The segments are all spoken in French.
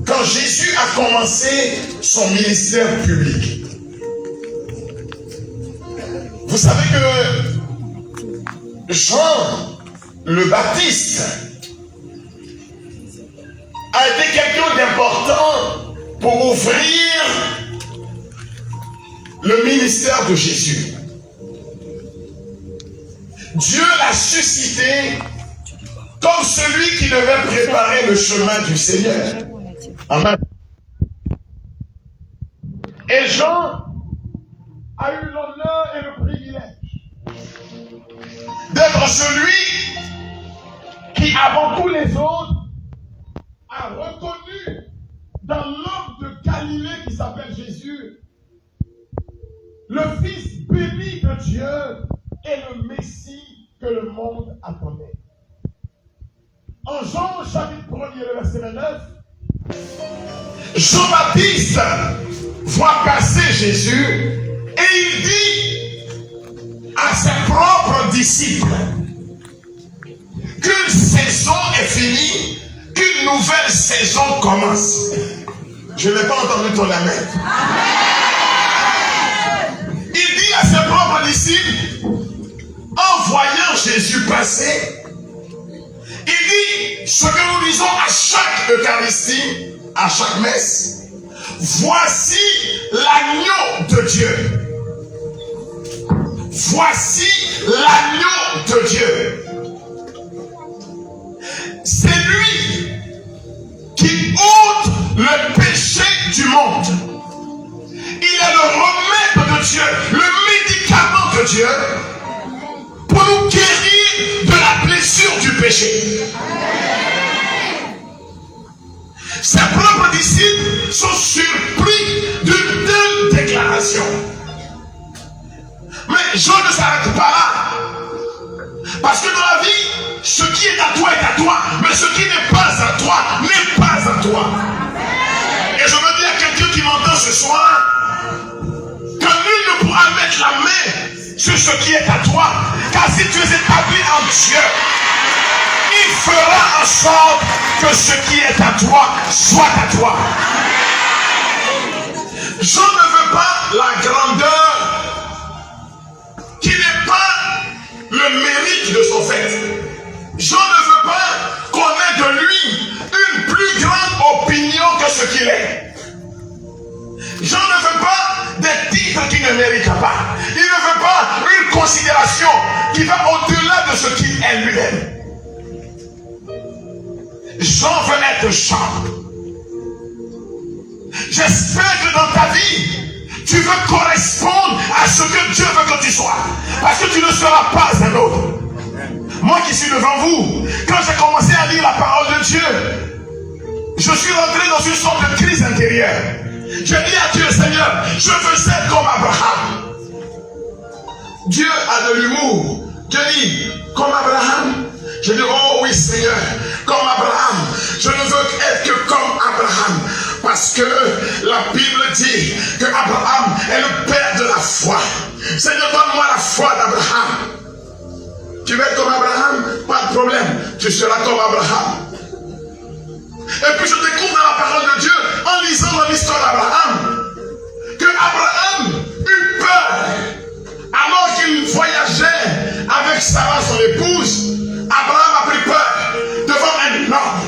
Quand Jésus a commencé son ministère public, vous savez que Jean le Baptiste a été quelqu'un d'important pour ouvrir le ministère de Jésus. Dieu l'a suscité comme celui qui devait préparer le chemin du Seigneur. Amen. Et Jean a eu l'honneur et le privilège d'être celui qui, avant tous les autres, a reconnu dans l'homme de Galilée qui s'appelle Jésus, le Fils béni de Dieu et le Messie que le monde attendait. En Jean chapitre 1er, verset 29, Jean-Baptiste voit passer Jésus et il dit à ses propres disciples qu'une saison est finie, qu'une nouvelle saison commence. Je n'ai pas entendu ton amen. Il dit à ses propres disciples, en voyant Jésus passer, il dit ce que nous disons à chaque Eucharistie, à chaque messe: voici l'agneau de Dieu. Voici l'agneau de Dieu. C'est lui qui ôte le péché du monde. Il est le remède de Dieu, le médicament de Dieu pour nous guérir de la blessure du péché. Ses propres disciples sont surpris d'une telle déclaration. Mais Jean ne s'arrête pas là. Parce que dans la vie, ce qui est à toi est à toi. Mais ce qui n'est pas à toi n'est pas à toi. Et je veux dire à quelqu'un qui m'entend ce soir que nul ne pourra mettre la main sur ce qui est à toi. Car si tu es établi en Dieu, il fera en sorte que ce qui est à toi soit à toi. Je ne veux pas la grandeur qui n'est pas le mérite de son fait. Je ne veux pas qu'on ait de lui une plus grande opinion que ce qu'il est. Je ne veux pas des titres qu'il ne mérite pas. Il ne veut pas une considération qui va au-delà de ce qu'il est lui-même. Jean veut être Jean. J'espère que dans ta vie, tu veux correspondre à ce que Dieu veut que tu sois. Parce que tu ne seras pas un autre. Moi qui suis devant vous, quand j'ai commencé à lire la parole de Dieu, je suis rentré dans une sorte de crise intérieure. Je dis à Dieu: Seigneur, je veux être comme Abraham. Dieu a de l'humour. Dieu dit: comme Abraham. Je dis: oh oui Seigneur, comme Abraham. Je ne veux être que comme Abraham. Parce que la Bible dit que Abraham est le père de la foi. Seigneur, donne-moi la foi d'Abraham. Tu veux être comme Abraham? Pas de problème. Tu seras comme Abraham. Et puis je découvre dans la parole de Dieu, en lisant dans l'histoire d'Abraham, que Abraham eut peur. Alors qu'il voyageait avec Sarah, son épouse, Abraham a pris peur devant un homme.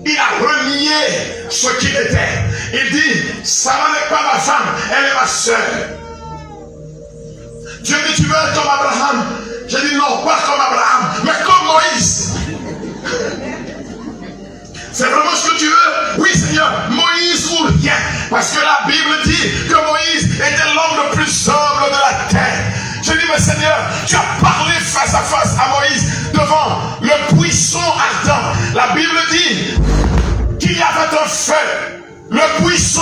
Il a renié ce qu'il était. Il dit: Sarah n'est pas ma femme, elle est ma soeur. Dieu dit: tu veux être comme Abraham? J'ai dit: non, pas comme Abraham, mais comme Moïse. C'est vraiment ce que tu veux? Oui Seigneur, Moïse ou rien. Parce que la Bible dit que Moïse était l'homme le plus humble de la terre. Je dis: mais Seigneur, tu as parlé face à face à Moïse devant le buisson ardent. La Bible dit qu'il y avait un feu. Le buisson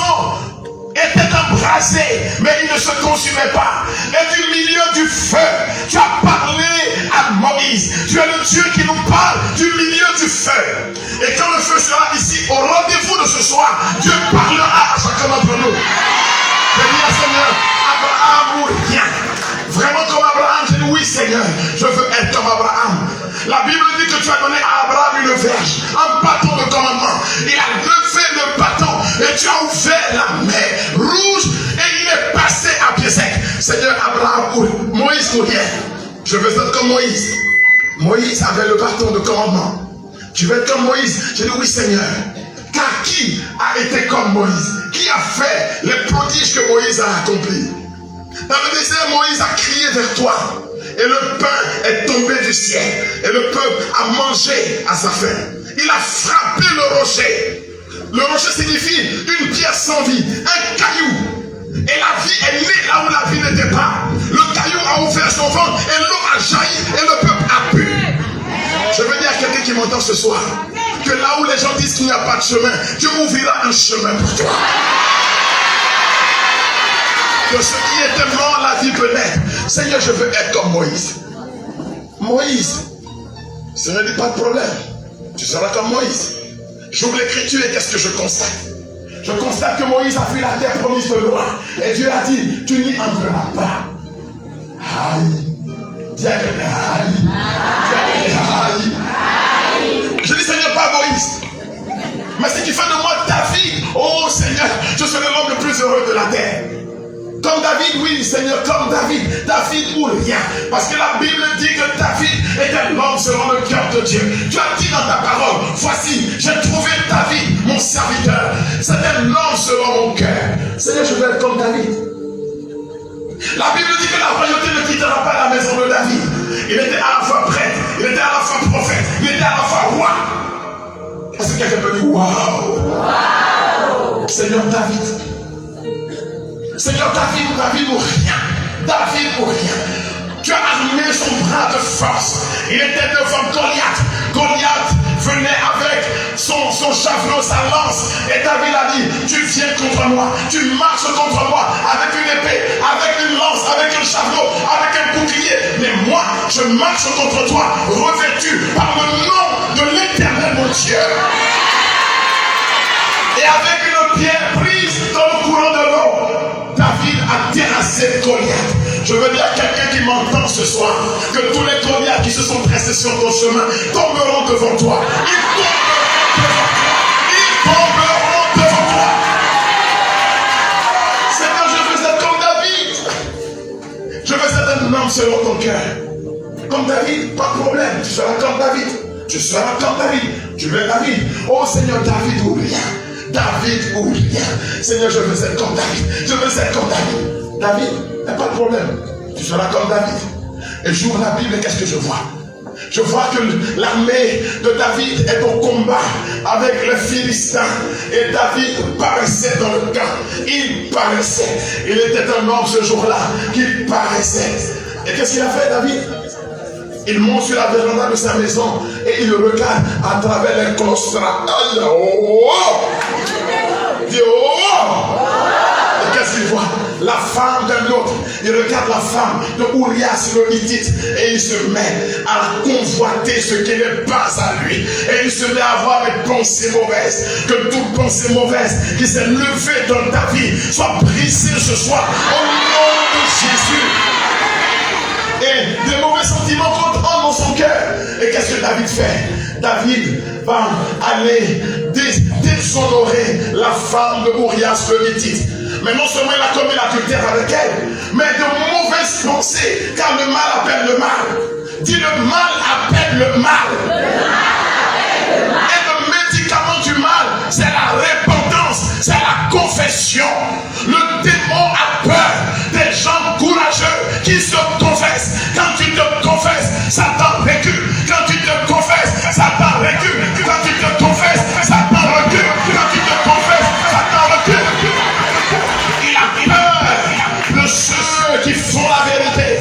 était embrasé, mais il ne se consumait pas. Et du milieu du feu, tu as parlé à Moïse. Tu es le Dieu qui nous parle du milieu du feu. Et quand le feu sera ici, au rendez-vous de ce soir, Dieu parlera à chacun d'entre nous. Je dis à Seigneur: Abraham ou rien. Vraiment comme Abraham. J'ai dit: oui Seigneur, je veux être comme Abraham. La Bible dit que tu as donné à Abraham une verge, un bâton de commandement. ou rien. Je veux être comme Moïse. Moïse avait le bâton de commandement. Tu veux être comme Moïse? J'ai dit oui Seigneur. Car qui a été comme Moïse? Qui a fait les prodiges que Moïse a accomplis? Dans le désert, Moïse a crié vers toi. Et le pain est tombé du ciel. Et le peuple a mangé à sa faim. Il a frappé le rocher. Le rocher signifie une pierre sans vie, un caillou. Et la vie est née là où la vie n'était pas. Le caillou a ouvert son ventre et l'eau a jailli et le peuple a bu. Je veux dire à quelqu'un qui m'entend ce soir que là où les gens disent qu'il n'y a pas de chemin, Dieu ouvrira un chemin pour toi. Que ce qui était mort, la vie peut naître. Seigneur, je veux être comme Moïse. Moïse, ce n'est pas de problème. Tu seras comme Moïse. J'ouvre l'écriture et qu'est-ce que je constate? Je constate que Moïse a fui la terre promise de loin. Et Dieu a dit, tu n'y entreras pas. Aïe. Dis à quelqu'un, aïe. Dis à quelqu'un, aïe. Je dis, Seigneur, pas Moïse. Mais ce qui fait de moi David. Oh Seigneur, je serai l'homme le plus heureux de la terre. Comme David, oui Seigneur, comme David. David ou rien. Parce que la Bible dit que David était l'homme selon le cœur de Dieu. Tu as dit dans ta parole, voici, j'ai trouvé David, mon serviteur. C'est un homme selon mon cœur. Seigneur, je veux être comme David. La Bible dit que la royauté ne quittera pas la maison de David. Il était à la fois prêtre, il était à la fois prophète, il était à la fois roi. Est-ce que quelqu'un peut dire waouh? Seigneur David. Seigneur David ou rien. David ou rien. Tu as armé son bras de force. Il était devant Goliath. Goliath venait avec son javelot, sa lance. Et David a dit, tu viens contre moi. Tu marches contre moi avec une épée, avec une lance, avec un javelot, avec un bouclier. Mais moi, je marche contre toi, revêtu par le nom de l'Éternel, mon Dieu. Et avec une pierre prise dans le courant de l'eau, David a terrassé Goliath. Je veux dire à quelqu'un qui m'entend ce soir que tous les Goliaths qui se sont dressés sur ton chemin tomberont devant toi. Ils tomberont devant toi. Seigneur, je veux être comme David. Je veux être un homme selon ton cœur. Comme David, pas de problème. Tu seras comme David. Tu seras comme David. Tu veux David. Oh Seigneur, David ou rien. David ou rien. Seigneur, je veux être comme David. Je veux être comme David. David, il n'y a pas de problème. Tu seras comme David. Et j'ouvre la Bible et qu'est-ce que je vois? Je vois que l'armée de David est au combat avec les Philistins. Et David paraissait dans le camp. Il paraissait. Il était un homme ce jour-là qui paraissait. Et qu'est-ce qu'il a fait, David? Il monte sur la véranda de sa maison et il regarde à travers les claustras. Il dit oh! Et qu'est-ce qu'il voit? La femme d'un autre. Il regarde la femme de Urias le Hittite et il se met à convoiter ce qui n'est pas à lui. Et il se met à avoir des pensées mauvaises. Que toute pensée mauvaise qui s'est levée dans ta vie soit brisée ce soir au nom de Jésus. Et des mauvais sentiments entrent dans son cœur. Et qu'est-ce que David fait? David va aller déshonorer la femme de Urias le Hittite. Mais non seulement il a commis l'adultère avec elle, mais de mauvaises pensées, car le mal appelle le mal. Dis le mal appelle le mal. Et le médicament du mal, c'est la repentance, c'est la confession. Le démon a peur des gens courageux qui se confessent. Quand tu te confesses, Satan recule. Quand tu te confesses, Satan recule. Quand tu te confesses, Satan recule. Quand tu te confesses, Satan recule. Il a peur de ceux qui font la vérité.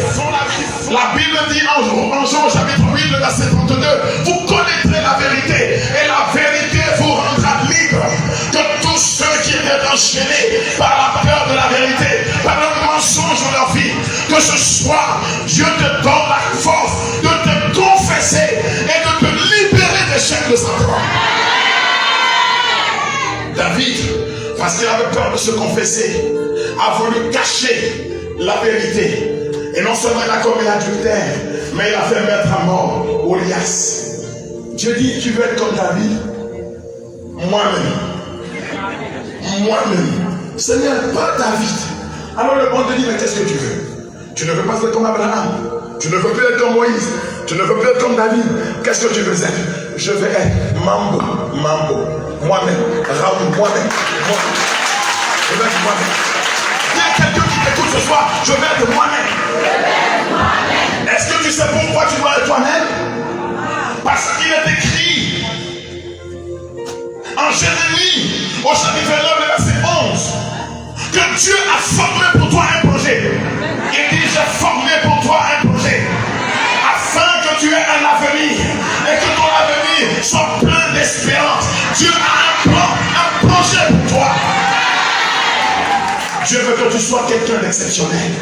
La Bible dit en Jean chapitre 8, verset 32, vous connaîtrez la vérité et la vérité vous rendra libre. Que tous ceux qui étaient enchaînés par la peur de la vérité, par le mensonge dans leur vie, que ce soir, Dieu te donne la force de te confesser et de te libérer des chaînes de Satan. David, parce qu'il avait peur de se confesser, a voulu cacher la vérité. Et non seulement il a commis l'adultère, mais il a fait mettre à mort Urias. Dieu dit, tu veux être comme David? Moi-même. Moi-même. Seigneur, pas David. Alors le bon Dieu dit, mais qu'est-ce que tu veux? Tu ne veux pas être comme Abraham. Tu ne veux plus être comme Moïse. Tu ne veux plus être comme David. Qu'est-ce que tu veux être? Je veux être Mambo. Moi-même. Raoul, moi-même. Je veux être moi-même. Il y a quelqu'un qui t'écoute ce soir. Je veux être moi-même. Est-ce que tu sais pourquoi tu dois être toi-même? Parce qu'il est écrit en Jérémie, au chapitre 9, verset 11, que Dieu a formé pour toi un projet. Il dit, j'ai formé pour toi un projet, afin que tu aies un avenir, et que ton avenir soit plein d'espérance. Dieu a un plan, un projet pour toi. Dieu veut que tu sois quelqu'un d'exceptionnel.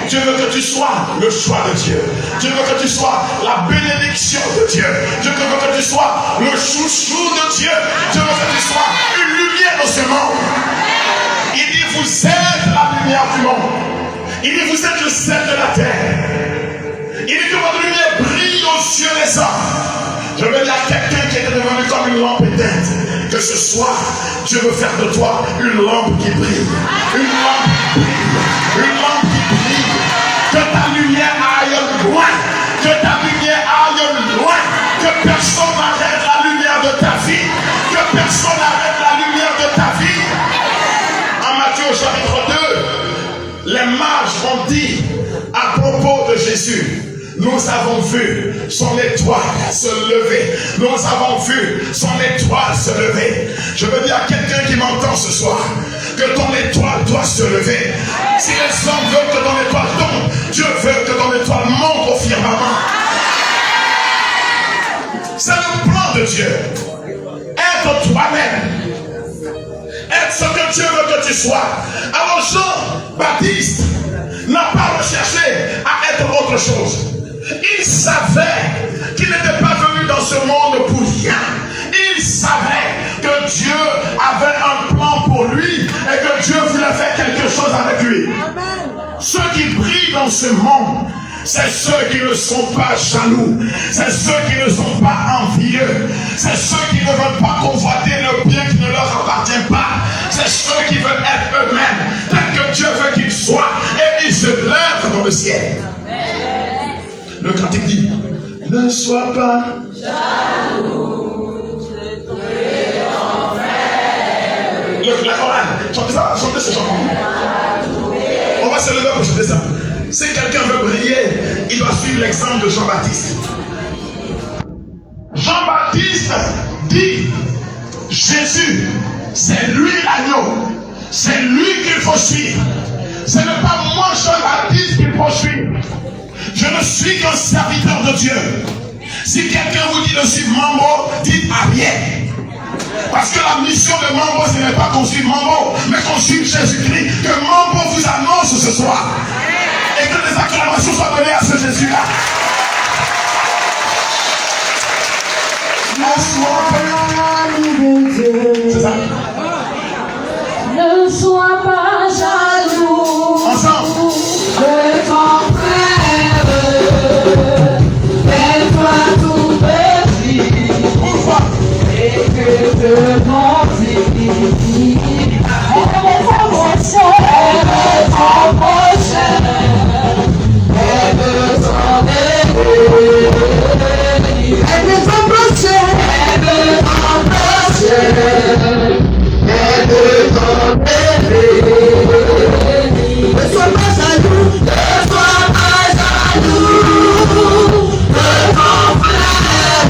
Dieu veut que tu sois le choix de Dieu. Dieu veut que tu sois la bénédiction de Dieu. Dieu veut que tu sois le chouchou de Dieu. Dieu veut que tu sois une lumière dans ce monde. Il dit, vous êtes la lumière du monde. Il dit, vous êtes le sel de la terre. Il dit que votre lumière brille aux yeux des hommes. Je veux dire à quelqu'un qui est devenu comme une lampe éteinte, que ce soir, Dieu veut faire de toi une lampe qui brille. Une lampe qui brille. Une lampe qui brille. Que ta lumière aille loin. Que ta lumière aille loin. Que personne n'arrête la lumière de ta vie. Que personne n'arrête la lumière de ta vie. En Matthieu chapitre 2, les mages ont dit à propos de Jésus, nous avons vu son étoile se lever. Nous avons vu son étoile se lever. Je veux dire à quelqu'un qui m'entend ce soir que ton étoile doit se lever. Si les hommes veulent que ton étoile tombe, Dieu veut que ton étoile monte au firmament. C'est le plan de Dieu. Être toi-même. Être ce que Dieu veut que tu sois. Alors Jean-Baptiste n'a pas recherché à être autre chose. Il savait qu'il n'était pas venu dans ce monde pour rien. Il savait que Dieu avait un plan pour lui et que Dieu voulait faire quelque chose avec lui. Amen. Ceux qui brillent dans ce monde, c'est ceux qui ne sont pas jaloux, c'est ceux qui ne sont pas envieux, c'est ceux qui ne veulent pas convoiter le bien qui ne leur appartient pas, c'est ceux qui veulent être eux-mêmes, tel que Dieu veut qu'ils soient, et ils se lèvent dans le ciel. Le cantique dit, ne sois pas jaloux, la chorale, chantez ce chant. On va se lever pour chanter ça. Si quelqu'un veut briller, il doit suivre l'exemple de Jean-Baptiste. Jean-Baptiste dit, Jésus, c'est lui l'agneau. C'est lui qu'il faut suivre. Ce n'est pas moi, Jean-Baptiste, qu'il faut suivre. Je ne suis qu'un serviteur de Dieu. Si quelqu'un vous dit de suivre Mambo, dites Ariel. Parce que la mission de Mambo, ce n'est pas qu'on suive Mambo, mais qu'on suive Jésus-Christ. Que Mambo vous annonce ce soir. Et que des acclamations soient données à ce Jésus-là. C'est ça. Ne sois pas jaloux. Ensemble. De ton frère. Fais-toi tout petit. Pourquoi? Et que te grandis. Aime ton prochain. Aime ton prochain. Aime ton bébé. Aime ton prochain. Aime ton prochain. Aide ton bébé. Ne sois pas jaloux. Ne sois pas jaloux de ton frère.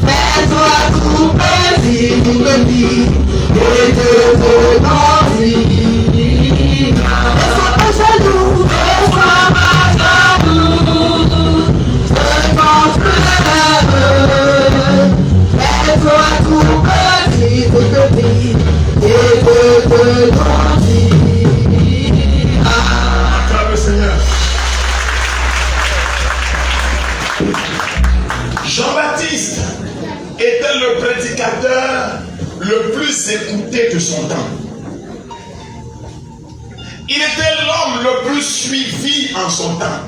Fais-toi tout petit, et de te grandir. Ne sois pas jaloux. Ne sois pas jaloux de ton frère. Fais-toi tout petit, et de te grandir. Acclame le Seigneur. Jean-Baptiste était le prédicateur le plus écouté de son temps. Il était l'homme le plus suivi en son temps.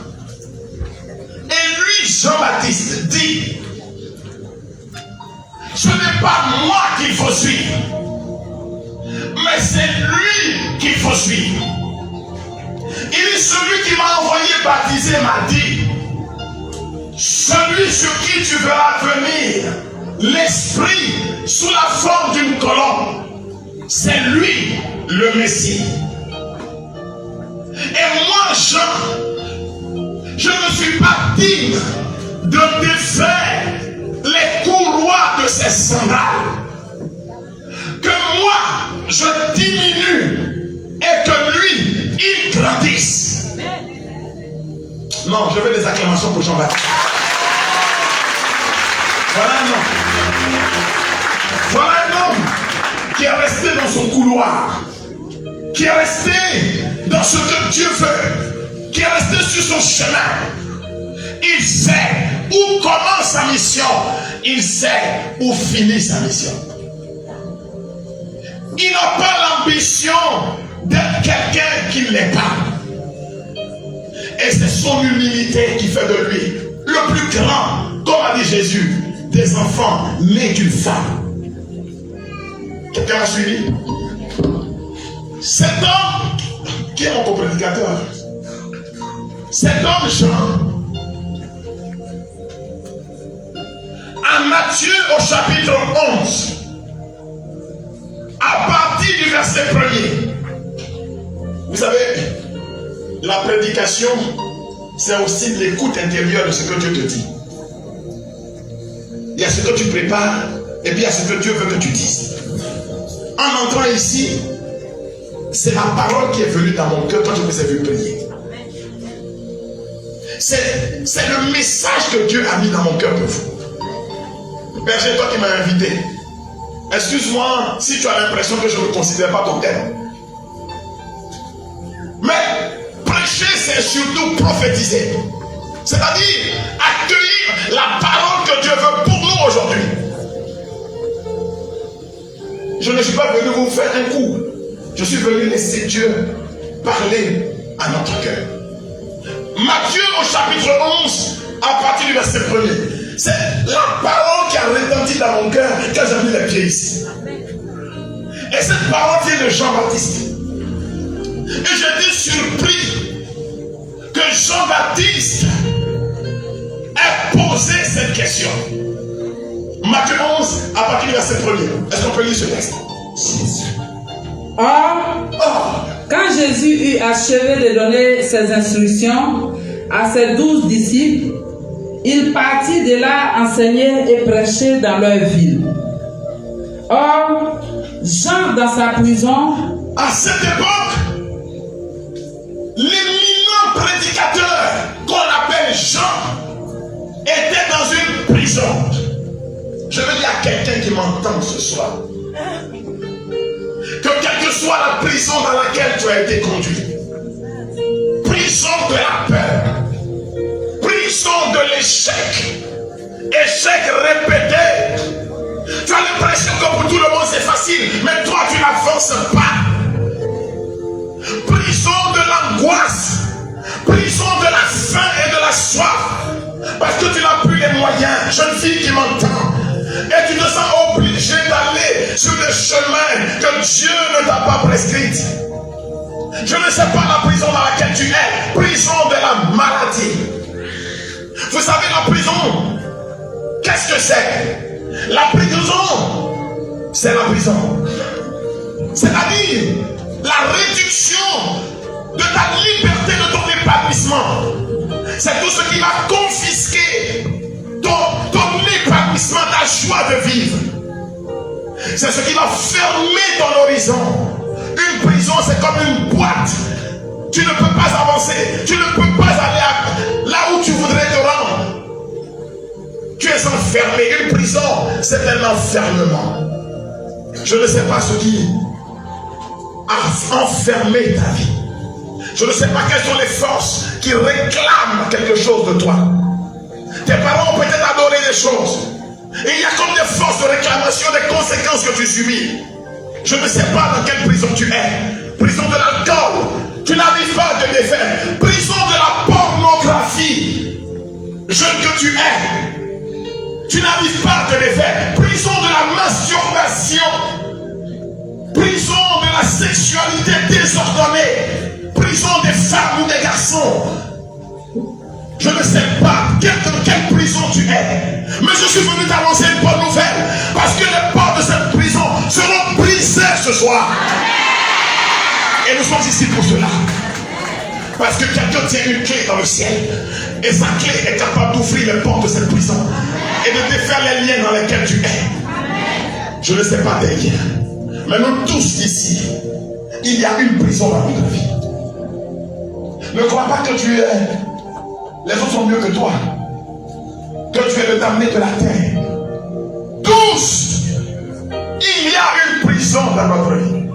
Et lui, Jean-Baptiste, dit, ce n'est pas moi qu'il faut suivre, mais c'est lui qu'il faut suivre. Il dit, celui qui m'a envoyé baptiser m'a dit, celui sur qui tu verras venir l'Esprit sous la forme d'une colombe, c'est lui le Messie. Et moi, Jean, je ne suis pas digne de défaire les courroies de ses sandales. Que moi, je diminue et que lui, il grandisse. Non, je veux des acclamations pour Jean-Baptiste. Voilà un homme. Voilà un homme qui est resté dans son couloir, qui est resté dans ce que Dieu veut, qui est resté sur son chemin. Il sait où commence sa mission, il sait où finit sa mission. Il n'a pas l'ambition d'être quelqu'un qui ne l'est pas. Et c'est son humilité qui fait de lui le plus grand, comme a dit Jésus, des enfants nés d'une femme. Quelqu'un m'a suivi? Cet homme, qui est mon coprédicateur, cet homme Jean, à Matthieu au chapitre 11, à partir du verset 1er, vous savez, la prédication, c'est aussi l'écoute intérieure de ce que Dieu te dit. Il y a ce que tu prépares, et puis il y a ce que Dieu veut que tu dises. En entrant ici, c'est la parole qui est venue dans mon cœur quand je vous ai vu prier. C'est le message que Dieu a mis dans mon cœur pour vous. Berger, toi qui m'as invité, excuse-moi si tu as l'impression que je ne considère pas ton thème. Mais prêcher, c'est surtout prophétiser. C'est-à-dire accueillir la parole que Dieu veut pour nous aujourd'hui. Je ne suis pas venu vous faire un coup. Je suis venu laisser Dieu parler à notre cœur. Matthieu au chapitre 11, à partir du verset 1er. C'est la parole qui a retenti dans mon cœur quand j'ai mis les pieds ici. Et cette parole vient de Jean-Baptiste. Et j'étais surpris que Jean-Baptiste ait posé cette question. Matthieu 11, à partir du verset 1er. Est-ce qu'on peut lire ce texte? Or, quand Jésus eut achevé de donner ses instructions à ses 12 disciples, il partit de là enseigner et prêcher dans leur ville. Or, Jean dans sa prison, à cette époque, l'éminent prédicateur qu'on appelle Jean était dans une prison. Je veux dire à quelqu'un qui m'entend ce soir, que quelle que soit la prison dans laquelle tu as été conduit, prison de la peur, prison de l'échec, échec répété, tu as l'impression que pour tout le monde c'est facile, mais toi tu n'avances pas. Prison de l'angoisse, prison de la faim et de la soif, parce que tu n'as plus les moyens. Jeune fille qui m'entend, et tu te sens obligé d'aller sur des chemins que Dieu ne t'a pas prescrits. Je ne sais pas la prison dans laquelle tu es, prison de la maladie. Vous savez la prison, qu'est-ce que c'est? La prison, c'est la prison. C'est-à-dire la réduction de ta liberté, de ton épanouissement. C'est tout ce qui va confisquer ton épanouissement, ta joie de vivre. C'est ce qui va fermer ton horizon. Une prison, c'est comme une boîte. Tu ne peux pas avancer. Tu ne peux pas aller là où tu voudrais te rendre. Tu es enfermé. Une prison, c'est un enfermement. Je ne sais pas ce qui a enfermé ta vie. Je ne sais pas quelles sont les forces qui réclament quelque chose de toi. Tes parents ont peut-être adoré des choses. Et il y a comme des forces de réclamation, des conséquences que tu subis. Je ne sais pas dans quelle prison tu es. Prison de l'alcool. Tu n'arrives pas à te défaire. Prison de la pornographie. Jeune que tu es. Tu n'arrives pas à te défaire. Prison de la masturbation. Prison de la sexualité désordonnée. Prison des femmes ou des garçons. Je ne sais pas dans quelle prison tu es, mais je suis venu t'annoncer une bonne nouvelle, parce que les portes de cette prison seront brisées ce soir. Et nous sommes ici pour cela. Parce que quelqu'un tient une clé dans le ciel, et sa clé est capable d'ouvrir les portes de cette prison et de défaire les liens dans lesquels tu es. Je ne sais pas tes liens, mais nous tous ici, il y a une prison dans notre vie. Ne crois pas que tu es... Les autres sont mieux que toi, que tu es le damné de la terre. Tous, il y a une prison dans notre vie.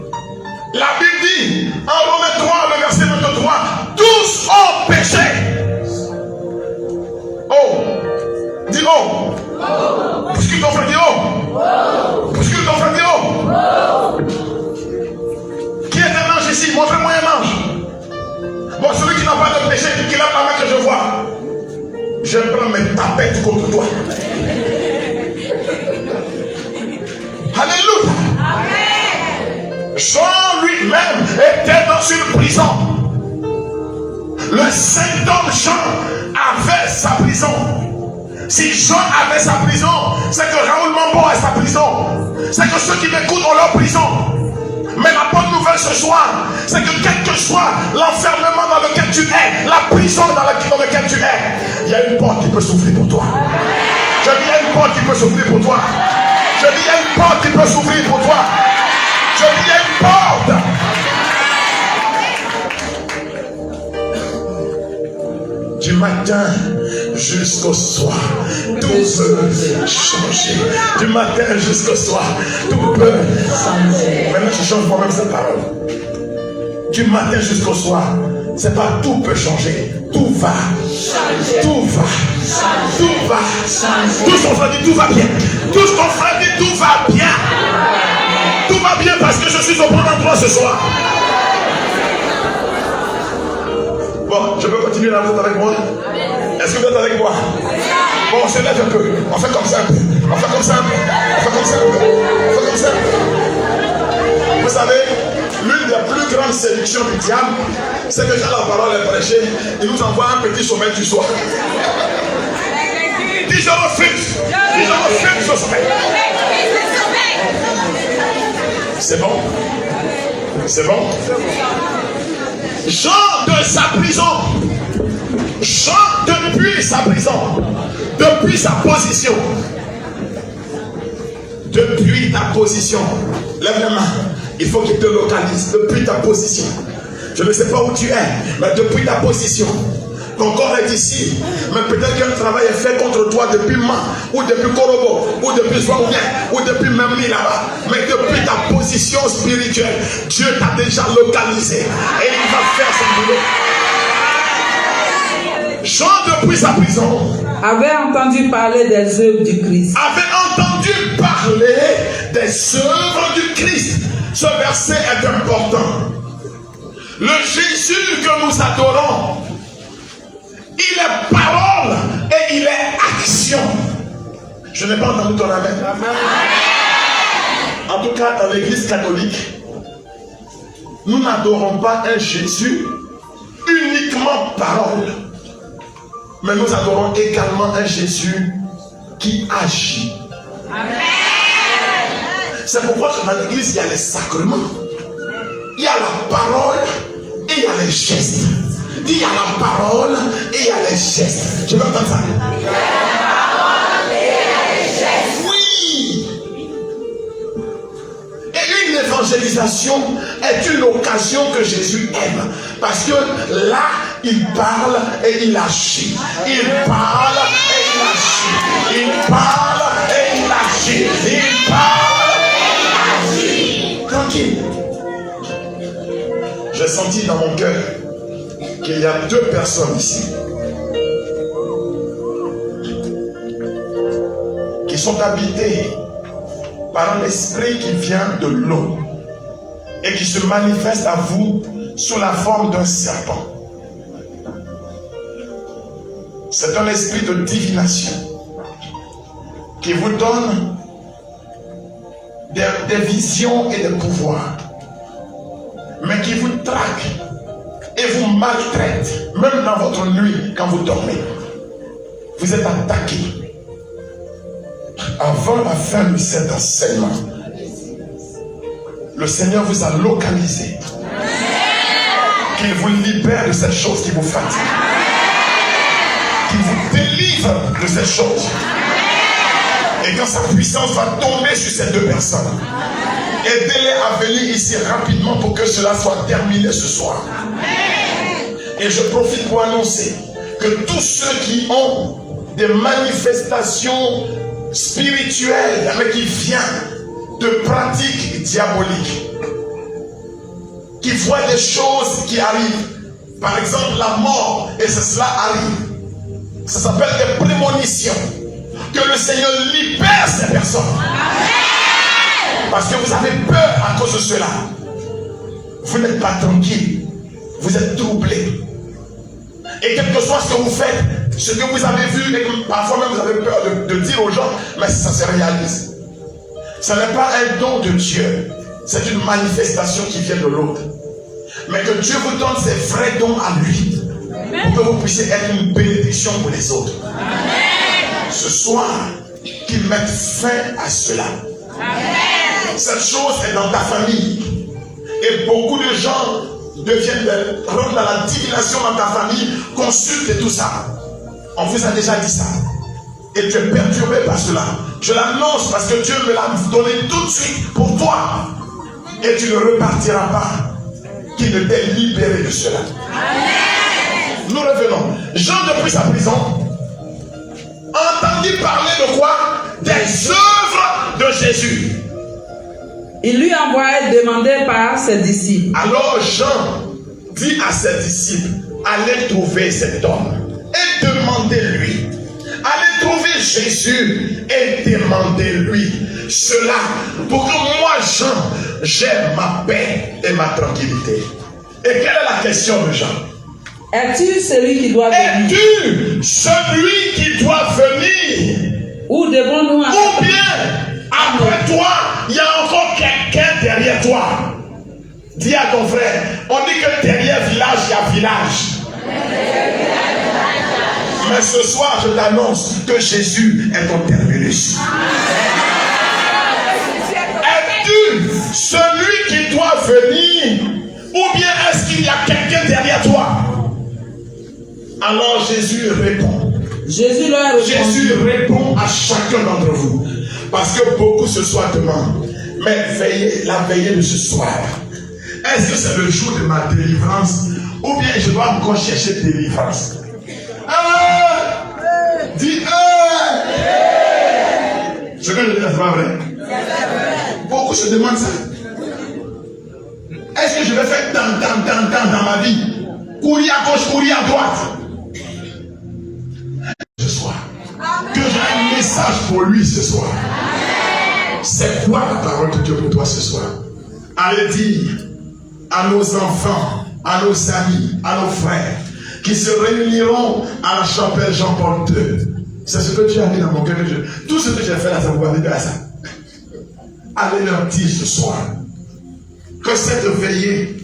La Bible dit, en Romains 3, le verset 23, tous ont péché. Oh, dis oh. Puisque ton frère dit oh. Puisque ton frère dit oh. Qui est un ange ici? Montrez-moi un ange. Bon, celui qui n'a pas de péché, qui lève la main que je vois. Je prends mes tapettes contre toi. Alléluia. Jean lui-même était dans une prison. Le saint homme Jean avait sa prison. Si Jean avait sa prison, c'est que Raoul Mambo a sa prison. C'est que ceux qui m'écoutent ont leur prison. Mais la bonne nouvelle ce soir, c'est que quel que soit l'enfermement dans lequel tu es, la prison dans laquelle tu es, il y a une porte qui peut s'ouvrir pour toi. Je dis, il y a une porte qui peut s'ouvrir pour toi. Je dis, il y a une porte qui peut s'ouvrir pour toi. Je dis, il y a une porte. Du matin jusqu'au soir, tout peut changer. Du matin jusqu'au soir, tout peut changer. Maintenant, je change moi-même cette parole. Du matin jusqu'au soir, c'est pas tout peut changer. Tout va changer. Tout va changer. Tout va changer. Tous ton frère dit tout va bien. Tous ton frère dit tout va bien. Tout va bien parce que je suis au bon endroit ce soir. Bon, je peux continuer la route avec moi? Est-ce que vous êtes avec moi? Bon, on se lève un peu. On fait comme ça un peu. On fait comme ça un peu. On fait comme ça un peu. On fait comme ça un peu. Vous savez, l'une des plus grandes séductions du diable, c'est que quand la parole est prêchée, il nous envoie un petit sommeil du soir. Dis je refuse. Dis je refuse ce sommeil. C'est bon? C'est bon? Jean de sa prison, Jean depuis sa prison, depuis sa position, depuis ta position, lève les mains, il faut qu'il te localise, depuis ta position. Je ne sais pas où tu es, mais depuis ta position. Ton corps est ici, mais peut-être qu'un travail est fait contre toi depuis Man, ou depuis Korobo, ou depuis Zouaounien, ou depuis Memli là-bas. Mais depuis ta position spirituelle, Dieu t'a déjà localisé et il va faire son boulot. Jean, depuis sa prison, avait entendu parler des œuvres du Christ. Avait entendu parler des œuvres du Christ. Ce verset est important. Le Jésus que nous adorons, il est parole et il est action. Je n'ai pas entendu ton amen. En tout cas, dans l'église catholique, nous n'adorons pas un Jésus uniquement parole, mais nous adorons également un Jésus qui agit. C'est pourquoi dans l'église, il y a les sacrements, il y a la parole et il y a les gestes. Il y a la parole et il y a les gestes. Je veux entendre ça. Il y a la parole et il y a les gestes. Oui. Et une évangélisation est une occasion que Jésus aime. Parce que là, il parle et il agit. Il parle et il agit. Il parle et il agit. Il parle et il agit. Tranquille. J'ai senti dans mon cœur qu'il y a deux personnes ici qui sont habitées par un esprit qui vient de l'eau et qui se manifeste à vous sous la forme d'un serpent. C'est un esprit de divination qui vous donne des visions et des pouvoirs, mais qui vous traque et vous maltraite, même dans votre nuit, quand vous dormez. Vous êtes attaqué. Avant la fin de cet enseignement, le Seigneur vous a localisé. Qu'il vous libère de cette chose qui vous fatigue. Qu'il vous délivre de cette chose. Et quand sa puissance va tomber sur ces deux personnes, aidez-les à venir ici rapidement pour que cela soit terminé ce soir. Et je profite pour annoncer que tous ceux qui ont des manifestations spirituelles, mais qui viennent de pratiques diaboliques, qui voient des choses qui arrivent, par exemple la mort, et cela arrive, ça s'appelle des prémonitions, que le Seigneur libère ces personnes. Parce que vous avez peur à cause de cela. Vous n'êtes pas tranquille, vous êtes troublé. Et quel que soit ce que vous faites, ce que vous avez vu, et que parfois même vous avez peur de dire aux gens, mais ça se réalise. Ce n'est pas un don de Dieu, c'est une manifestation qui vient de l'autre. Mais que Dieu vous donne ses vrais dons à lui, pour que vous puissiez être une bénédiction pour les autres. Ce soir, qu'il mette fin à cela. Cette chose est dans ta famille. Et beaucoup de gens rentrent dans la divination dans ta famille, consultent et tout ça. On vous a déjà dit ça. Et tu es perturbé par cela. Je l'annonce parce que Dieu me l'a donné tout de suite pour toi. Et tu ne repartiras pas. Qu'il ne t'ait libéré de cela. Nous revenons. Jean, depuis sa prison, entendit parler de quoi? Des œuvres de Jésus. Il lui envoya demander par ses disciples. Alors Jean dit à ses disciples, allez trouver cet homme et demandez-lui. Allez trouver Jésus et demandez-lui cela pour que moi, Jean, j'aie ma paix et ma tranquillité. Et quelle est la question de Jean? Es-tu celui qui doit venir? Es-tu celui qui doit venir? Ou devons-nous Ou bien, après toi, il y a encore quelqu'un derrière toi. Dis à ton frère, on dit que derrière village, il y a village. Mais ce soir, je t'annonce que Jésus est ton terminus. Es-tu celui qui doit venir? Ou bien est-ce qu'il y a quelqu'un derrière toi? Alors Jésus répond. Jésus répond à chacun d'entre vous. Parce que beaucoup ce soir demandent, mais veillez, la veillée de ce soir, est-ce que c'est le jour de ma délivrance? Ou bien je dois encore chercher délivrance? Dis ce que je dis, c'est pas vrai. Beaucoup se demandent ça. Est-ce que je vais faire tant dans ma vie? Courir à gauche, courir à droite. Ce soir. Que j'ai un message pour lui ce soir. C'est quoi la parole de Dieu pour toi ce soir? Allez dire à nos enfants, à nos amis, à nos frères, qui se réuniront à la chapelle Jean-Paul II. C'est ce que Dieu a mis dans mon cœur. Tout ce que j'ai fait là, ça vous va arriver à ça. Allez leur dire ce soir que cette veillée,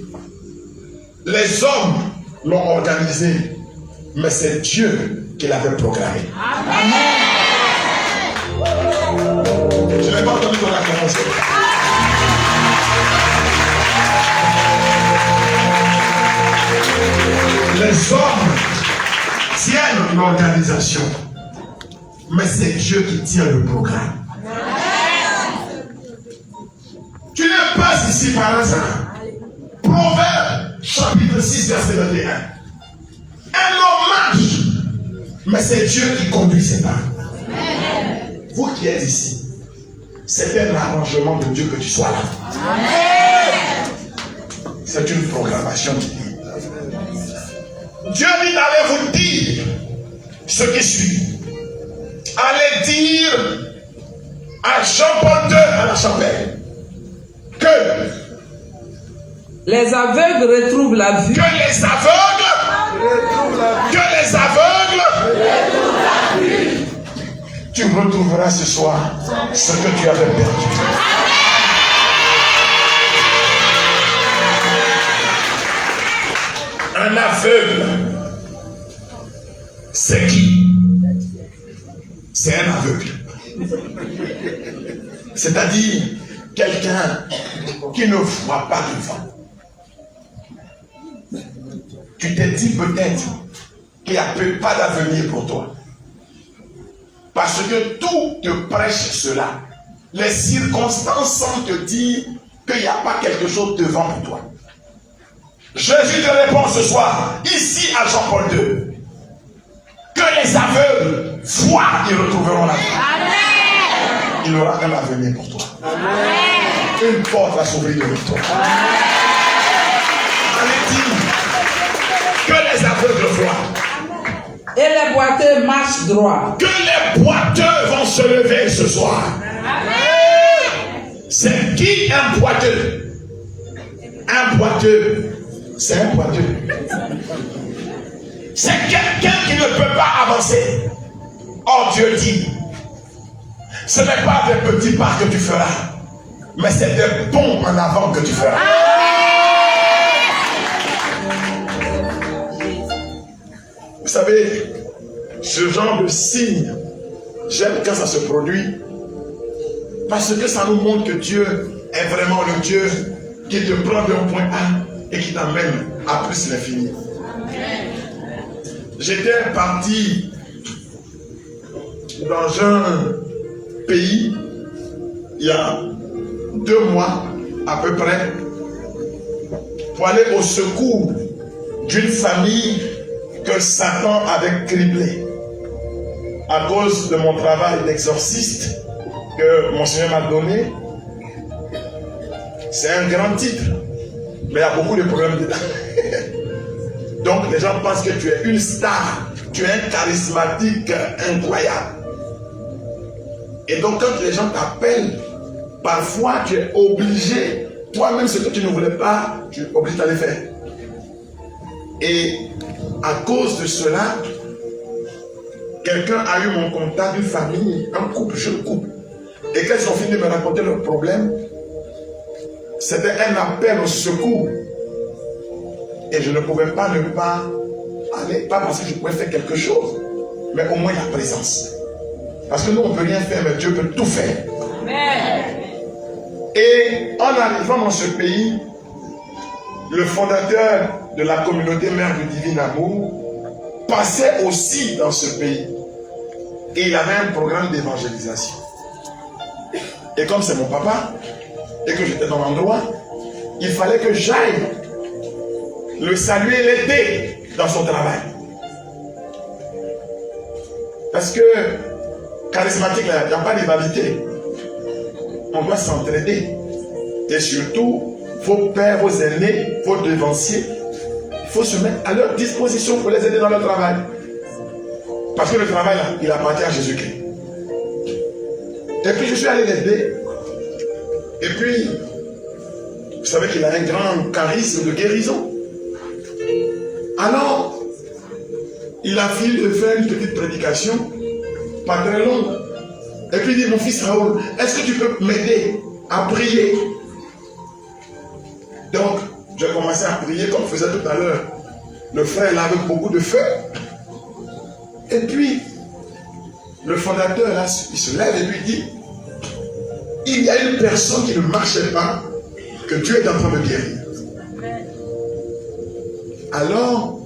les hommes l'ont organisée, mais c'est Dieu qui l'avait programmée. Amen. Je n'ai pas entendu ton acclamation. Les hommes tiennent l'organisation, mais c'est Dieu qui tient le programme. Tu n'es pas ici par hasard. Proverbe chapitre 6 verset 21. Un homme marche, mais c'est Dieu qui conduit ses pas. Vous qui êtes ici, c'est un arrangement de Dieu que tu sois là. C'est une programmation qui dit. Dieu dit d'aller vous dire ce qui suit. Allez dire à Jean-Paul II à la chapelle que les aveugles retrouvent la vue. Que les aveugles retrouvent la vue. Tu retrouveras ce soir ce que tu avais perdu. Un C'est qui? C'est un aveugle. C'est-à-dire quelqu'un qui ne voit pas devant. Tu t'es dit peut-être qu'il n'y a pas d'avenir pour toi. Parce que tout te prêche cela. Les circonstances semblent te dire qu'il n'y a pas quelque chose devant pour toi. Jésus te répond ce soir, ici à Jean-Paul II, que les aveugles voient et retrouveront la vie. Il aura un avenir pour toi. Amen. Une porte va s'ouvrir devant toi. Allez dire que les aveugles voient. Et les boiteux marchent droit. Que les boiteux vont se lever ce soir. C'est qui un boiteux? Un boiteux, c'est un boiteux. C'est quelqu'un qui ne peut pas avancer. Oh, Dieu dit, ce n'est pas des petits pas que tu feras, mais c'est des bons en avant que tu feras. Vous savez, ce genre de signe, j'aime quand ça se produit, parce que ça nous montre que Dieu est vraiment le Dieu qui te prend d'un point A et qui t'amène à plus l'infini. J'étais parti dans un pays il y a 2 mois à peu près pour aller au secours d'une famille que Satan avait criblée à cause de mon travail d'exorciste que mon Seigneur m'a donné. C'est un grand titre, mais il y a beaucoup de problèmes dedans. Donc les gens pensent que tu es une star, tu es un charismatique incroyable. Et donc quand les gens t'appellent, parfois tu es obligé, toi-même ce que tu ne voulais pas, tu es obligé d'aller faire. Et à cause de cela, quelqu'un a eu mon contact d'une famille, un couple, jeune couple. Et quand ils ont fini de me raconter leurs problèmes, c'était un appel au secours. Et je ne pouvais pas ne pas aller, pas parce que je pouvais faire quelque chose, mais au moins la présence. Parce que nous, on ne peut rien faire, mais Dieu peut tout faire. Amen. Et en arrivant dans ce pays, le fondateur de la communauté Mère du Divin Amour passait aussi dans ce pays. Et il avait un programme d'évangélisation. Et comme c'est mon papa, et que j'étais dans l'endroit, il fallait que j'aille le saluer, l'aider dans son travail. Parce que, charismatique, il n'y a pas de rivalité. On doit s'entraider. Et surtout, vos pères, vos aînés, vos devanciers, il faut se mettre à leur disposition pour les aider dans leur travail. Parce que le travail, là, il appartient à Jésus-Christ. Et puis, je suis allé l'aider. Et puis, vous savez qu'il a un grand charisme de guérison. Alors, il a fini de faire une petite prédication, pas très longue. Et puis il dit, mon fils Raoul, est-ce que tu peux m'aider à prier? Donc, j'ai commencé à prier comme faisait tout à l'heure. Le frère là avec beaucoup de feu. Et puis, le fondateur là, il se lève et lui dit, il y a une personne qui ne marchait pas, que Dieu est en train de guérir. Alors,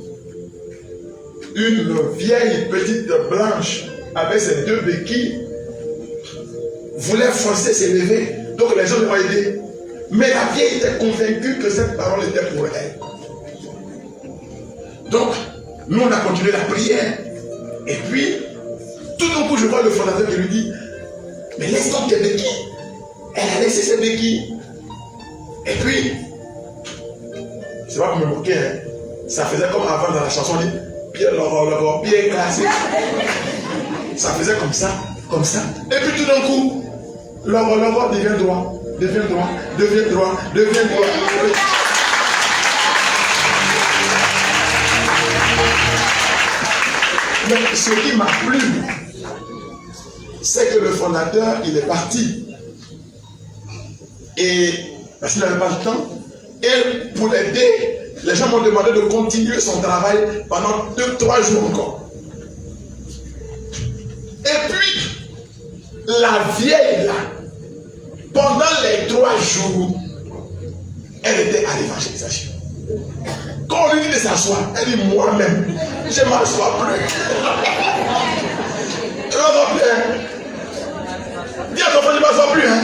une vieille petite blanche avec ses 2 béquilles voulait forcer ses lever. Donc les gens l'ont aidé. Mais la vieille était convaincue que cette parole était pour elle. Donc, nous on a continué la prière. Et puis, tout d'un coup, je vois le fondateur qui lui dit, mais laisse donc tes béquilles. Elle a laissé ses béquilles. Et puis, c'est pas pour me moquer, hein. Ça faisait comme avant dans la chanson, on dit, Pierre Loro, Pierre classé. Ça faisait comme ça, comme ça. Et puis tout d'un coup, Loro devient droit, devient droit, devient droit, devient droit. Mais ce qui m'a plu, c'est que le fondateur, il est parti. Et parce qu'il n'avait pas le temps, et pour l'aider, les gens m'ont demandé de continuer son travail pendant 2-3 jours encore. la vieille là, pendant les 3 jours, elle était à l'évangélisation. Quand on lui dit de s'asseoir, elle dit moi-même, je ne m'assois plus. Je ne m'assois plus. Hein? Dis à ton frère, je ne m'assois plus. Hein?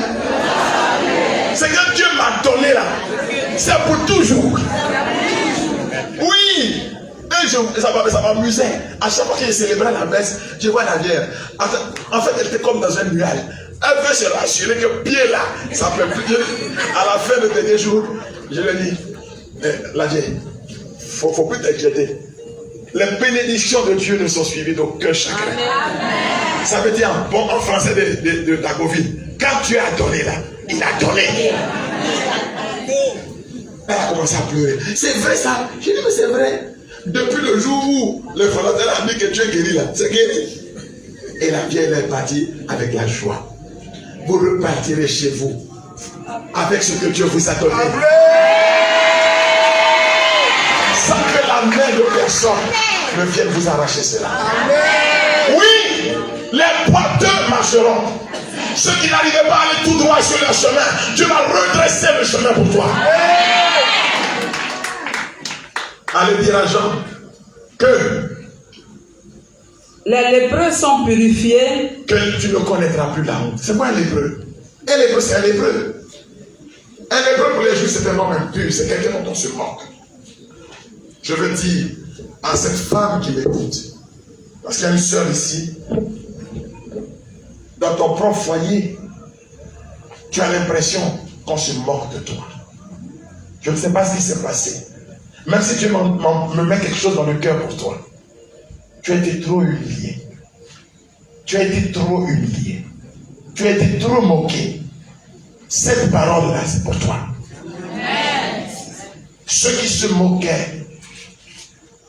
C'est que Dieu m'a donné là. C'est pour toujours. Oui. Un jour, ça m'amusait. À chaque fois que je célébrais la messe, je vois la vierge. En fait, elle était comme dans un nuage. Elle veut se rassurer que pied là, ça ne peut plus. À la fin du dernier jour, je lui dis, la vieille, il ne faut plus t'inquiéter. Les bénédictions de Dieu ne sont suivies d'aucun chagrin. Ça veut dire en français de Dagoville, quand Dieu a donné là, il a donné. Elle a commencé à pleurer. C'est vrai ça. J'ai dit, mais c'est vrai. Depuis le jour où le fondateur a dit que Dieu guérit là, c'est guéri. Et la vieille est partie avec la joie. Vous repartirez chez vous avec ce que Dieu vous a donné. Sans que la main de personne ne vienne vous arracher cela. Oui, les porteurs marcheront. Ceux qui n'arrivaient pas à aller tout droit sur leur chemin, Dieu va redresser le chemin pour toi. Allez dire à Jean que les lépreux sont purifiés. Que tu ne connaîtras plus la honte. C'est quoi un lépreux? Un lépreux, c'est un lépreux. Un lépreux pour les Juifs, c'est un homme impur. C'est quelqu'un dont on se moque. Je veux dire à cette femme qui m'écoute, parce qu'il y a une sœur ici, dans ton propre foyer, tu as l'impression qu'on se moque de toi. Je ne sais pas ce qui s'est passé. Même si Dieu me met quelque chose dans le cœur pour toi, tu as été trop humilié. Tu as été trop humilié. Tu as été trop moqué. Cette parole-là, c'est pour toi. Ceux qui se moquaient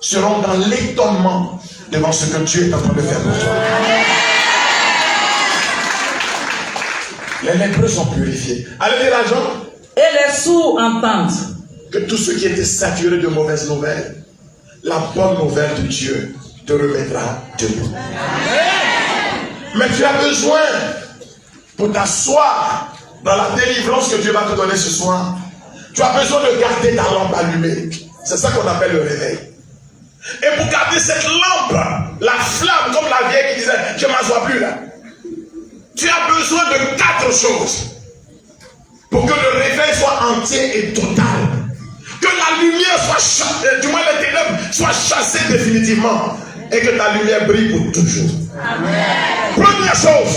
seront dans l'étonnement devant ce que Dieu est en train de faire pour toi. Les lépreux sont purifiés. Allez dire à Jean. Et les sourds entendent. Que tous ceux qui étaient saturés de mauvaises nouvelles, la bonne nouvelle de Dieu te remettra debout. Mais tu as besoin, pour t'asseoir dans la délivrance que Dieu va te donner ce soir, tu as besoin de garder ta lampe allumée. C'est ça qu'on appelle le réveil. Et pour garder cette lampe, la flamme, comme la vieille qui disait, je ne m'assois plus là. Tu as besoin de 4 choses pour que le réveil soit entier et total. Que la lumière soit chassée, du moins les ténèbres soient chassées définitivement. Et que ta lumière brille pour toujours. Amen. Première chose,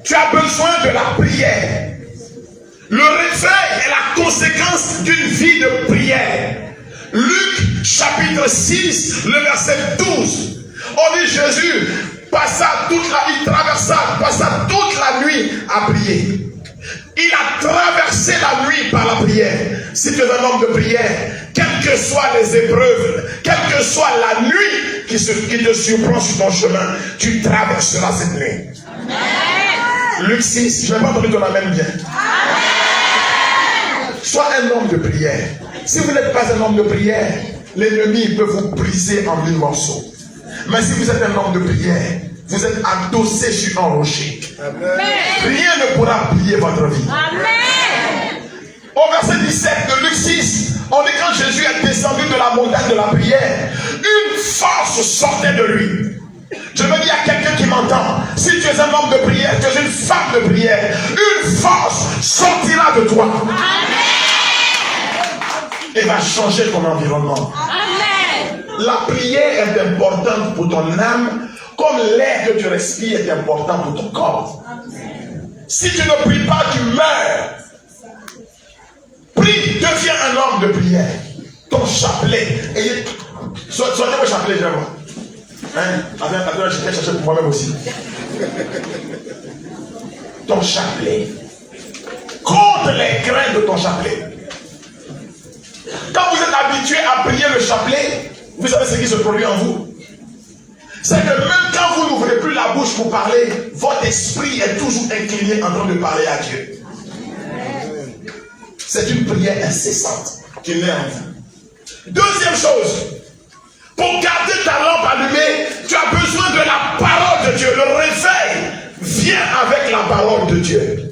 tu as besoin de la prière. Le réveil est la conséquence d'une vie de prière. Luc chapitre 6, le verset 12. On dit Jésus passa toute la nuit à prier. Il a traversé la nuit par la prière. Si tu es un homme de prière, quelles que soient les épreuves, quelle que soit la nuit qui te surprend sur ton chemin, tu traverseras cette nuit. Amen. Luc 6, je ne vais pas donner ton amen bien. Amen. Sois un homme de prière. Si vous n'êtes pas un homme de prière, l'ennemi peut vous briser en 1000 morceaux. Mais si vous êtes un homme de prière, vous êtes adossé sur un rocher. Amen. Rien ne pourra plier votre vie. Amen. Au verset 17 de Luc 6, on dit quand Jésus est descendu de la montagne de la prière, une force sortait de lui. Je veux dire à quelqu'un qui m'entend, si tu es un homme de prière, tu es une femme de prière, une force sortira de toi. Amen. Et va changer ton environnement. Amen. La prière est importante pour ton âme, comme l'air que tu respires est important pour ton corps. Amen. Si tu ne pries pas, tu meurs. Prie, deviens un homme de prière. Ton chapelet. Soyez mon chapelet, je vois. Attends, je vais chercher pour moi-même aussi. Ton chapelet. Compte les grains de ton chapelet. Quand vous êtes habitué à prier le chapelet, vous savez ce qui se produit en vous. C'est que même quand vous n'ouvrez plus la bouche pour parler, votre esprit est toujours incliné en train de parler à Dieu. C'est une prière incessante qui naît en vous. Deuxième chose, pour garder ta lampe allumée, tu as besoin de la parole de Dieu. Le réveil vient avec la parole de Dieu.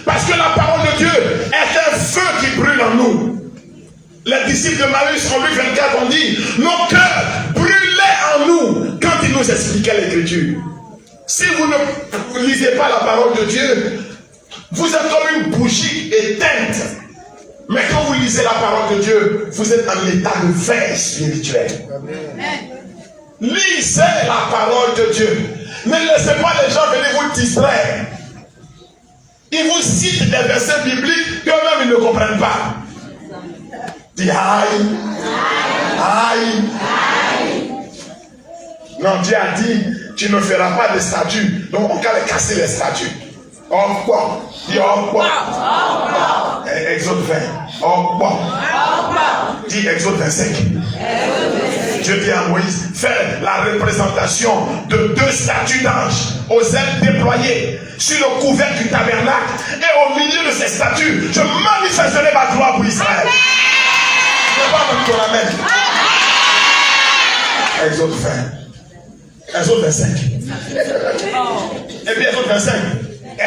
Parce que la parole de Dieu est un feu qui brûle en nous. Les disciples de Matthieu en Luc 24 ont dit, nos cœurs brûlaient en nous quand ils nous expliquaient l'Écriture. Si vous ne lisez pas la parole de Dieu, vous êtes comme une bougie éteinte. Mais quand vous lisez la parole de Dieu, vous êtes en état de veille spirituelle. Lisez la parole de Dieu. Ne laissez pas les gens venir vous distraire. Ils vous citent des versets bibliques qu'eux-mêmes ils ne comprennent pas. Dis aïe. Aïe. Non, Dieu a dit, tu ne feras pas de statues. Donc on va les casser les statues. Oh quoi? Dis oh quoi? Exode 20. Oh quoi? Dis Exode 25. Dieu dit à Moïse, fais la représentation de 2 statues d'anges aux ailes déployées sur le couvercle du tabernacle. Et au milieu de ces statues, je manifesterai ma gloire pour Israël. Je ne vais pas mettre ton amen. Exode 20. Exode 25. Et puis Exode 25.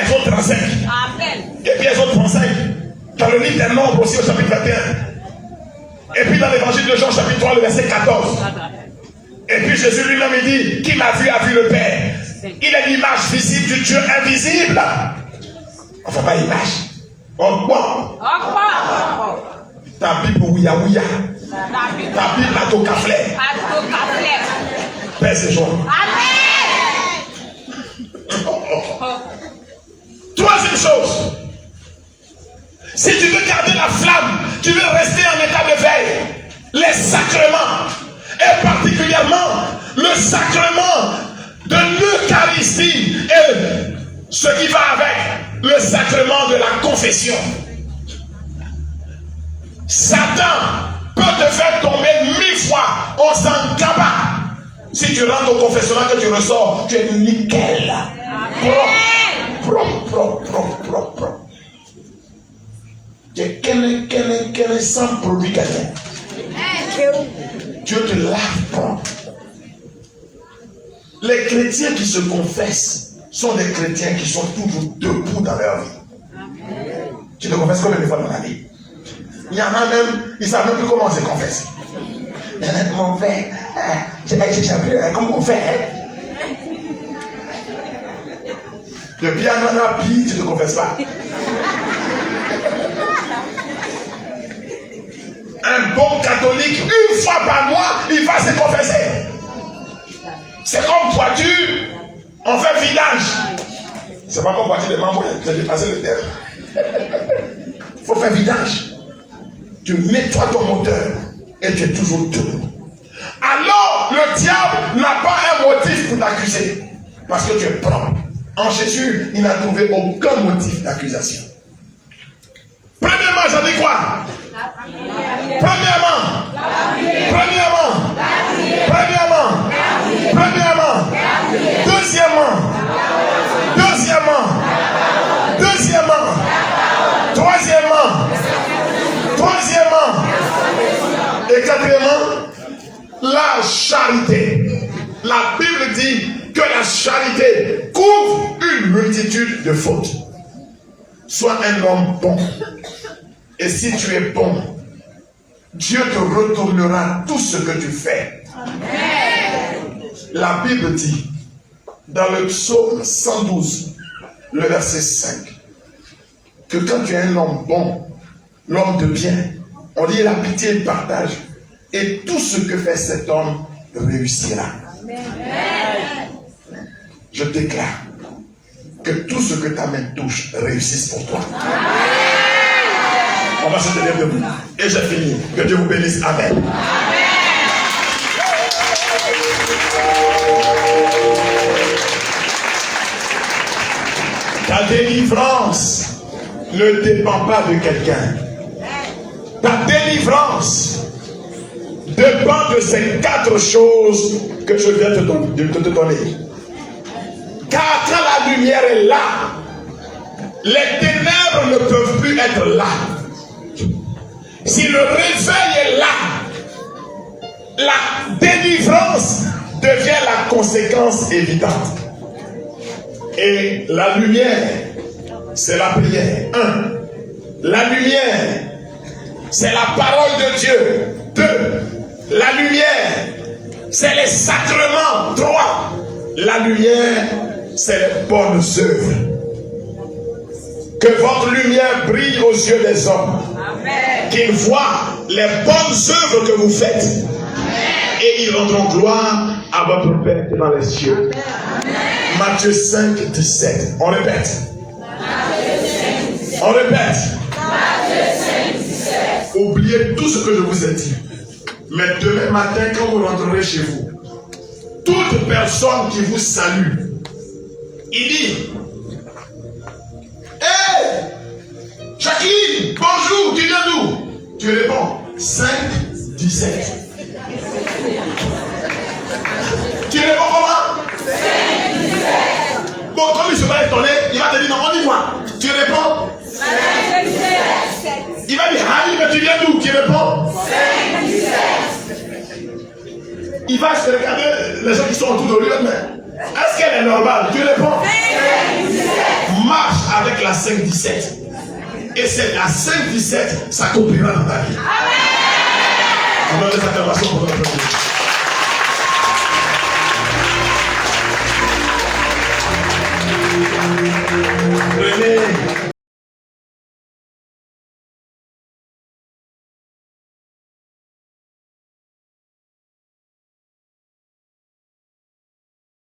Exode 35. Et puis Exode 35. Dans le livre des Nombres aussi au chapitre 21. Et puis dans l'évangile de Jean chapitre 3 le verset 14. Et puis Jésus lui-même il dit, qui m'a vu a vu le Père. Il est l'image visible du Dieu invisible. Enfin pas l'image. En quoi? Ta Bible ouya ouya. Ta Bible a ton café. Père c'est joie. Troisième chose. Si tu veux garder la flamme, tu veux rester en état de veille, les sacrements, et particulièrement le sacrement de l'Eucharistie et ce qui va avec le sacrement de la confession. Satan peut te faire tomber 1000 fois, on s'en tabac. Si tu rentres au confessionnal que tu ressors, tu es nickel. Propre. Quel sang produit quelqu'un. Dieu te lave propre. Les chrétiens qui se confessent sont des chrétiens qui sont toujours debout dans leur vie. Tu te confesses combien de fois dans la vie? Il y en a même, ils ne savent même plus comment se confesser. Mon père, j'ai appris comment on fait. Le bien en a pris, tu ne te confesses pas. Un bon catholique, une fois par mois, il va se confesser. C'est comme voiture, on fait vidage. C'est pas comme voiture de maman, j'ai dépassé le terme. Il faut faire vidage. Tu nettoies ton moteur et tu es toujours debout. Alors, le diable n'a pas un motif pour t'accuser. Parce que tu es propre. En Jésus, il n'a trouvé aucun motif d'accusation. Premièrement, j'en dis quoi? Premièrement, troisièmement, et quatrièmement, la charité. La Bible dit que la charité couvre une multitude de fautes. Sois un homme bon. Et si tu es bon, Dieu te retournera tout ce que tu fais. Amen. La Bible dit, dans le psaume 112, le verset 5, que quand tu es un homme bon, l'homme de bien, on dit la pitié et le partage, et tout ce que fait cet homme réussira. Amen. Je déclare que tout ce que ta main touche réussisse pour toi. Amen. On va se tenir debout. Et j'ai fini. Que Dieu vous bénisse. Amen. Amen. Ta délivrance ne dépend pas de quelqu'un. Ta délivrance dépend de ces 4 choses que je viens de te donner. Car quand la lumière est là, les ténèbres ne peuvent plus être là. Si le réveil est là, la délivrance devient la conséquence évidente. Et la lumière, c'est la prière. 1. La lumière, c'est la parole de Dieu. 2. La lumière, c'est les sacrements. 3. La lumière, c'est les bonnes œuvres. Que votre lumière brille aux yeux des hommes. Qu'ils voient les bonnes œuvres que vous faites. Et ils rendront gloire à votre Père qui est dans les cieux. Matthieu 5, 17. On répète. On répète. Oubliez tout ce que je vous ai dit. Mais demain matin, quand vous rentrerez chez vous, toute personne qui vous salue, il dit: Hé, Jacqueline, bonjour, tu viens d'où? Tu réponds 5, 17. Tu réponds comment? 5, 17. Bon, comme il se va étonner, il va te dire: non, on y voit. Tu réponds 5, 17. Il va dire: ah, mais tu viens d'où? Tu réponds 5, 17. Il va se regarder les gens qui sont autour de lui, mais est-ce qu'elle est normale? Tu réponds 5, 17. Marche avec la 5, 17. Et c'est la 5, 17 s'accomplira dans ta vie. Amen. On donne des acclamations pour notre Dieu.